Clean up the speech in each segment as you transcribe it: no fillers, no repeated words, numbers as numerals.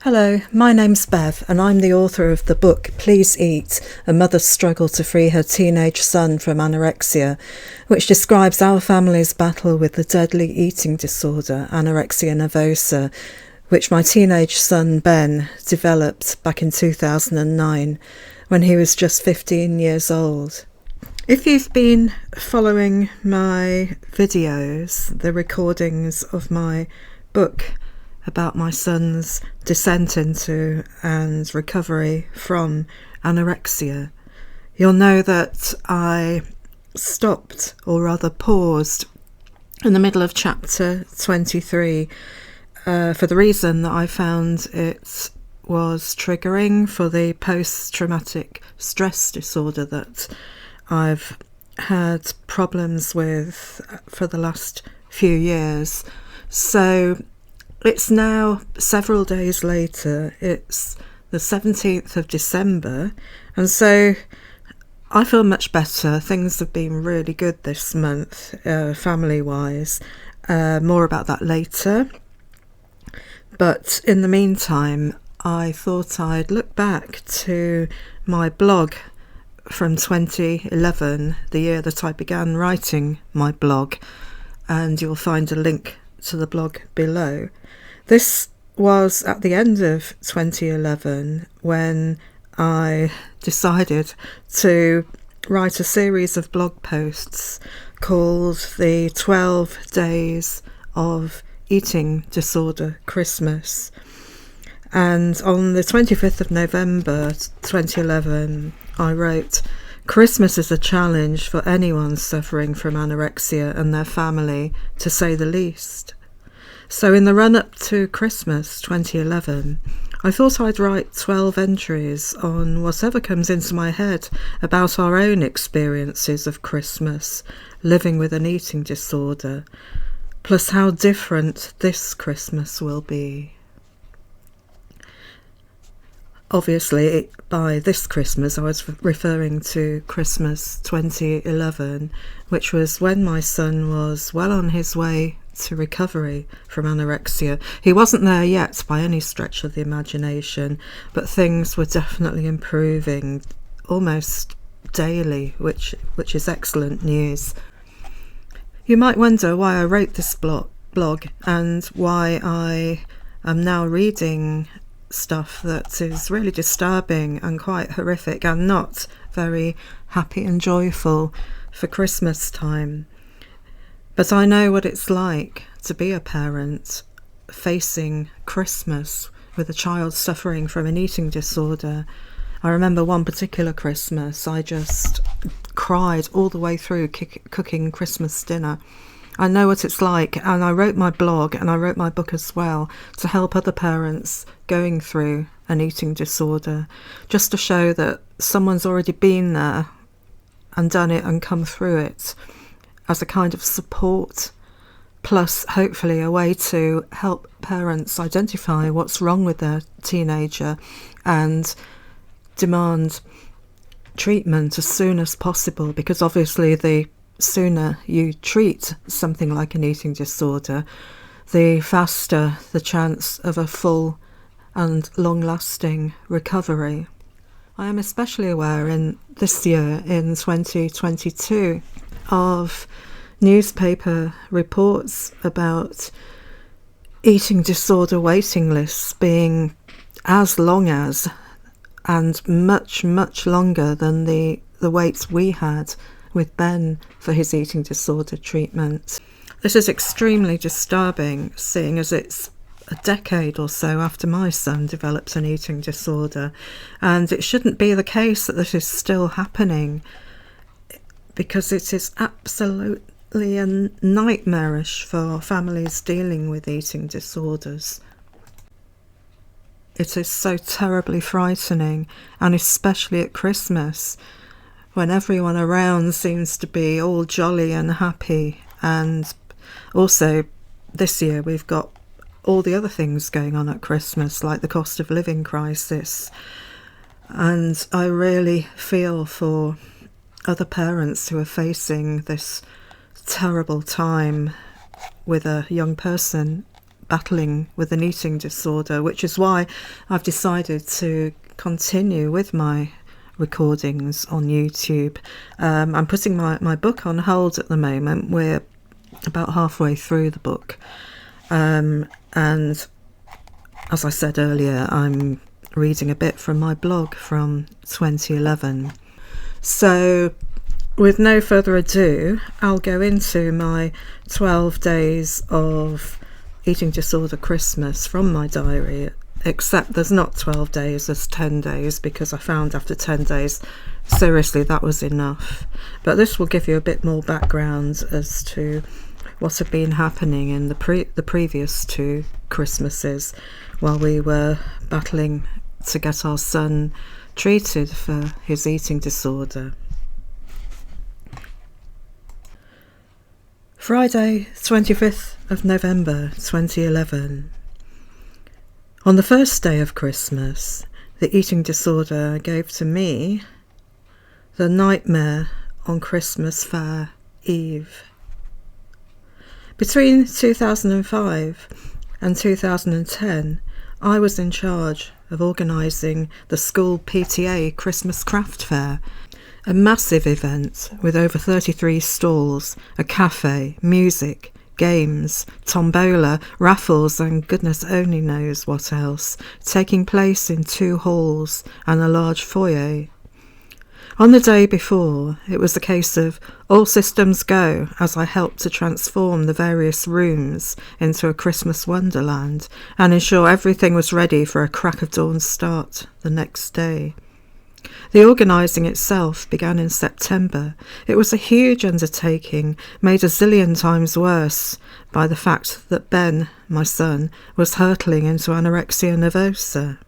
Hello, my name's Bev and I'm the author of the book Please Eat, A Mother's Struggle to Free Her Teenage Son from Anorexia, which describes our family's battle with the deadly eating disorder, anorexia nervosa, which my teenage son Ben developed back in 2009 when he was just 15 years old. If you've been following my videos, the recordings of my book about my son's descent into and recovery from anorexia, you'll know that I stopped, or rather paused, in the middle of chapter 23 for the reason that I found it was triggering for the post-traumatic stress disorder that I've had problems with for the last few years. So it's now several days later. It's the 17th of December, and so I feel much better. Things have been really good this month, family-wise. More about that later. But in the meantime, I thought I'd look back to my blog from 2011, the year that I began writing my blog, and you'll find a link to the blog below. This was at the end of 2011 when I decided to write a series of blog posts called the 12 Days of Eating Disorder Christmas. And on the 25th of November 2011, I wrote, "Christmas is a challenge for anyone suffering from anorexia and their family, to say the least." So in the run-up to Christmas 2011, I thought I'd write 12 entries on whatever comes into my head about our own experiences of Christmas, living with an eating disorder, plus how different this Christmas will be. Obviously, by this Christmas, I was referring to Christmas 2011, which was when my son was well on his way to recovery from anorexia. He wasn't there yet by any stretch of the imagination, but things were definitely improving almost daily, which is excellent news. You might wonder why I wrote this blog and why I am now reading stuff that is really disturbing and quite horrific and not very happy and joyful for Christmas time. But I know what it's like to be a parent facing Christmas with a child suffering from an eating disorder. I remember one particular Christmas, I just cried all the way through cooking Christmas dinner. I know what it's like, and I wrote my blog and I wrote my book as well to help other parents going through an eating disorder, just to show that someone's already been there and done it and come through it, as a kind of support, plus hopefully a way to help parents identify what's wrong with their teenager and demand treatment as soon as possible, because obviously the sooner you treat something like an eating disorder, the faster the chance of a full and long-lasting recovery. I am especially aware in this year, in 2022, of newspaper reports about eating disorder waiting lists being as long as and much, much longer than the waits we had with Ben for his eating disorder treatment. This is extremely disturbing, seeing as it's a decade or so after my son developed an eating disorder, and it shouldn't be the case that this is still happening, because it is absolutely nightmarish for families dealing with eating disorders. It is so terribly frightening, and especially at Christmas, when everyone around seems to be all jolly and happy. And also this year we've got all the other things going on at Christmas, like the cost of living crisis. And I really feel for other parents who are facing this terrible time with a young person battling with an eating disorder, which is why I've decided to continue with my recordings on YouTube. I'm putting my book on hold at the moment. We're about halfway through the book. And as I said earlier, I'm reading a bit from my blog from 2011. So with no further ado, I'll go into my 12 days of eating disorder Christmas from my diary, except there's not 12 days, there's 10 days, because I found after 10 days, seriously, that was enough. But this will give you a bit more background as to what had been happening in the previous 2 Christmases while we were battling to get our son treated for his eating disorder. Friday, 25th of November 2011. On the first day of Christmas, the eating disorder gave to me the nightmare on Christmas Fair Eve. Between 2005 and 2010, I was in charge of organising the school PTA Christmas Craft Fair, a massive event with over 33 stalls, a cafe, music, games, tombola, raffles and goodness only knows what else, taking place in 2 halls and a large foyer. On the day before, it was a case of all systems go as I helped to transform the various rooms into a Christmas wonderland and ensure everything was ready for a crack of dawn start the next day. The organising itself began in September. It was a huge undertaking, made a zillion times worse by the fact that Ben, my son, was hurtling into anorexia nervosa.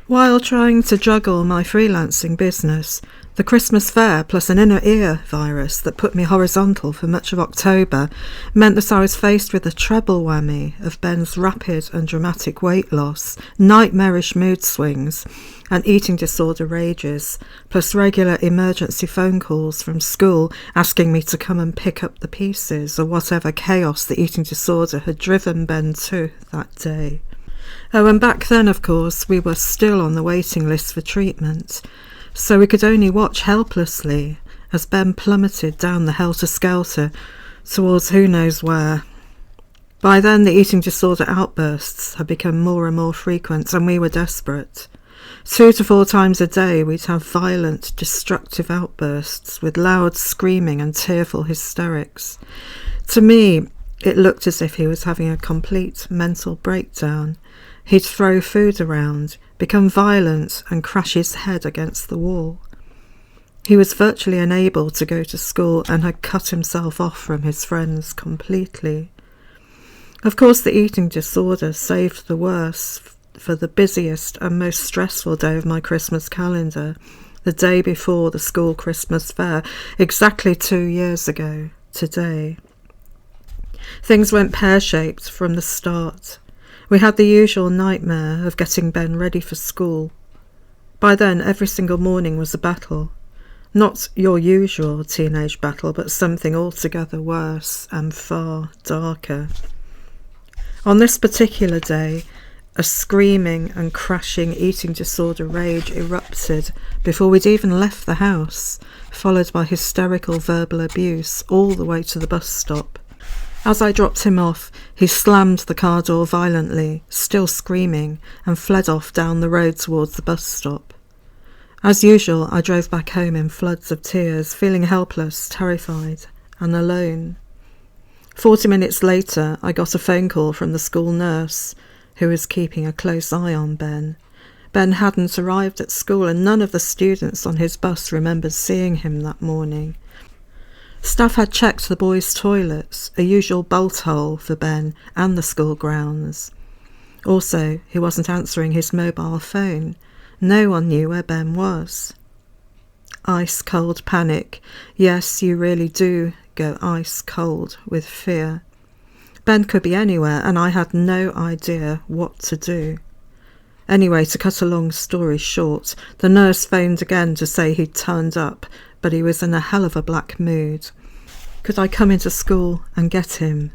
While trying to juggle my freelancing business, the Christmas fair plus an inner ear virus that put me horizontal for much of October meant that I was faced with a treble whammy of Ben's rapid and dramatic weight loss, nightmarish mood swings, and eating disorder rages, plus regular emergency phone calls from school asking me to come and pick up the pieces or whatever chaos the eating disorder had driven Ben to that day. Oh, and back then, of course, we were still on the waiting list for treatment, so we could only watch helplessly as Ben plummeted down the helter-skelter towards who knows where. By then, the eating disorder outbursts had become more and more frequent, and we were desperate. 2 to 4 times a day, we'd have violent, destructive outbursts with loud screaming and tearful hysterics. To me, it looked as if he was having a complete mental breakdown. He'd throw food around, become violent and crash his head against the wall. He was virtually unable to go to school and had cut himself off from his friends completely. Of course, the eating disorder saved the worst for the busiest and most stressful day of my Christmas calendar, the day before the school Christmas fair, exactly 2 years ago today. Things went pear-shaped from the start. We had the usual nightmare of getting Ben ready for school. By then, every single morning was a battle. Not your usual teenage battle, but something altogether worse and far darker. On this particular day, a screaming and crashing eating disorder rage erupted before we'd even left the house, followed by hysterical verbal abuse all the way to the bus stop. As I dropped him off, he slammed the car door violently, still screaming, and fled off down the road towards the bus stop. As usual, I drove back home in floods of tears, feeling helpless, terrified, and alone. 40 minutes later, I got a phone call from the school nurse, who was keeping a close eye on Ben. Ben hadn't arrived at school, and none of the students on his bus remembered seeing him that morning. Staff had checked the boys' toilets, a usual bolt hole for Ben and the school grounds. Also, he wasn't answering his mobile phone. No one knew where Ben was. Ice-cold panic. Yes, you really do go ice-cold with fear. Ben could be anywhere, and I had no idea what to do. Anyway, to cut a long story short, the nurse phoned again to say he'd turned up, but he was in a hell of a black mood. Could I come into school and get him?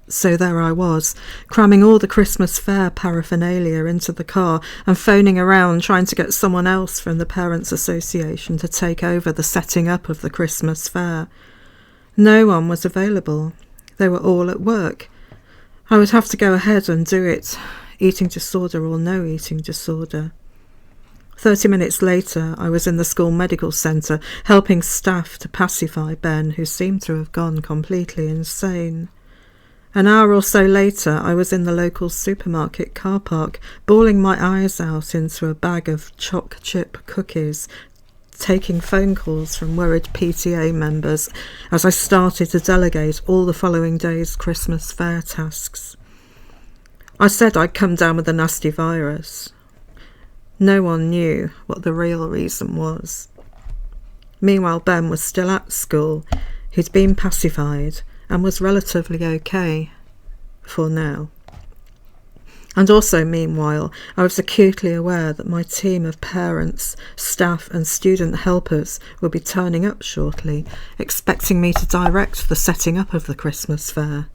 So there I was, cramming all the Christmas fair paraphernalia into the car and phoning around trying to get someone else from the Parents' Association to take over the setting up of the Christmas fair. No one was available. They were all at work. I would have to go ahead and do it, eating disorder or no eating disorder. 30 minutes later, I was in the school medical centre, helping staff to pacify Ben, who seemed to have gone completely insane. An hour or so later, I was in the local supermarket car park, bawling my eyes out into a bag of choc chip cookies, taking phone calls from worried PTA members as I started to delegate all the following day's Christmas fair tasks. I said I'd come down with a nasty virus. No one knew what the real reason was. Meanwhile, Ben was still at school. He'd been pacified and was relatively okay for now. And also, meanwhile, I was acutely aware that my team of parents, staff and student helpers would be turning up shortly, expecting me to direct the setting up of the Christmas fair.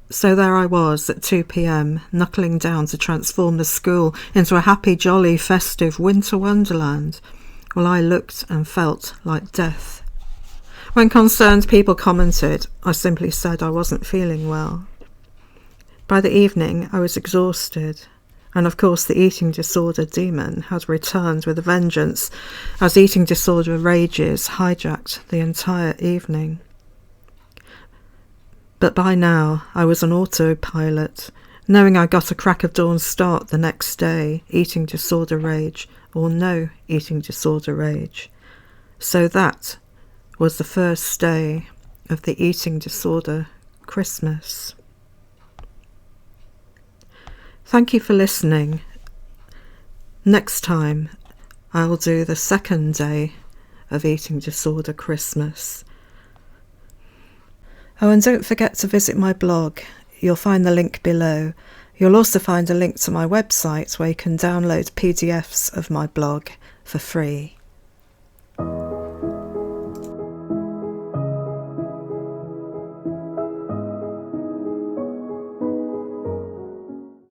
So there I was at 2 p.m, knuckling down to transform the school into a happy, jolly, festive winter wonderland, while I looked and felt like death. When concerned people commented, I simply said I wasn't feeling well. By the evening, I was exhausted, and of course the eating disorder demon had returned with a vengeance, as eating disorder rages hijacked the entire evening. But by now, I was on autopilot, knowing I got a crack of dawn start the next day, eating disorder rage, or no eating disorder rage. So that was the first day of the eating disorder Christmas. Thank you for listening. Next time, I'll do the second day of eating disorder Christmas. Oh, and don't forget to visit my blog. You'll find the link below. You'll also find a link to my website where you can download PDFs of my blog for free.